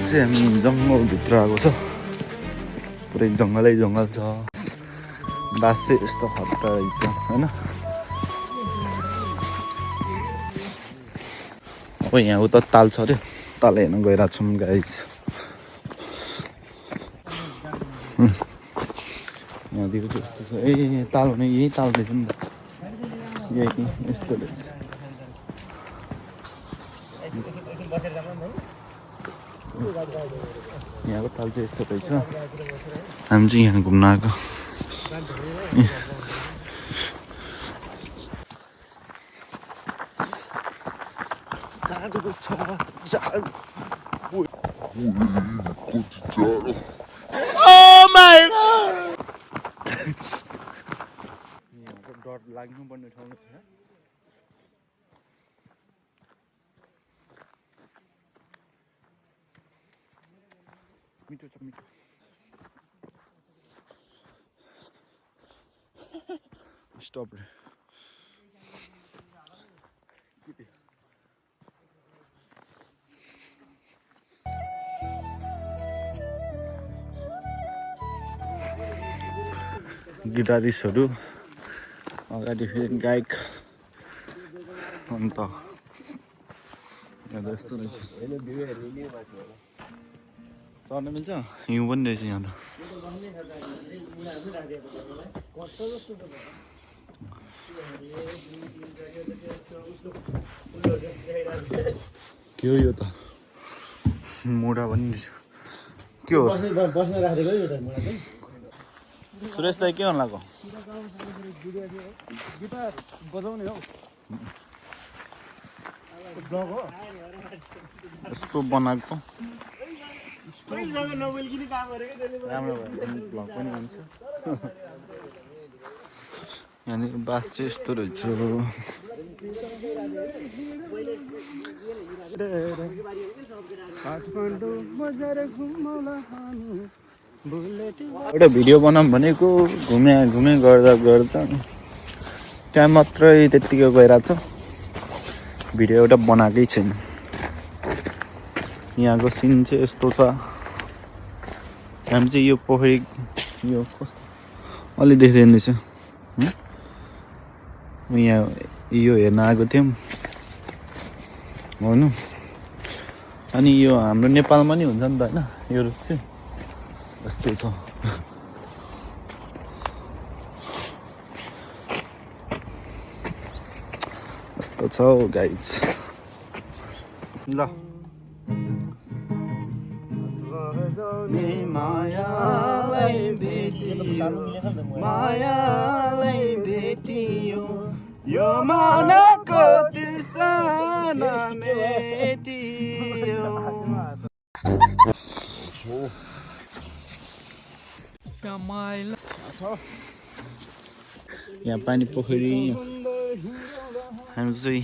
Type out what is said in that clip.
चाहिँ हामी जङ्गलभित्र आएको छ पुरै जङ्गलै जङ्गल छ बास चाहिँ यस्तो खतरा रहेछ होइन अब यहाँ उता ताल छ अरे ताल हेर्न गइरहेको छौँ गाइस यहाँतिर चाहिँ यस्तो छ ए ताल भने यही ताल रहेछ नि यही यस्तो रहेछ यहाँको ताल चाहिँ यस्तो रहेछ हामी चाहिँ यहाँ घुम्न आएको डर लाग्नुपर्ने ठाउँ छ मिठो छ मिठो स्टप गिटारिस्टहरू अगाडि फेरि गायक अन्त यस्तो रहेछ चढ्न मिल्छ हिउँ पनि रहेछ यहाँ त के हो यो त मुढा पनि के हो सुरेश दाइ के गर्नु लाग्यो गिटार बजाउने हो यस्तो बनाएको राम्रो भयो भ्लग पनि हुन्छ यहाँनिर बास चाहिँ यस्तो रहेछ एउटा भिडियो बनाऊँ भनेको घुमे गर्दा त्यहाँ मात्रै त्यत्तिकै गइरहेको छ भिडियो एउटा बनाएकै छैन यहाँको सिन चाहिँ यस्तो छ हामी चाहिँ यो पोखरी यो अलि देख्दैन रहेछ यहाँ यो हेर्न आएको थियौँ होइन अनि यो हाम्रो नेपालमा नि हुन्छ नि त होइन यो रुख चाहिँ यस्तै छ यस्तो छ गाइस ल मायालाई भेटियो यो मनको तृष्णा मेटियो यहाँ पानी पोखरी हामी चाहिँ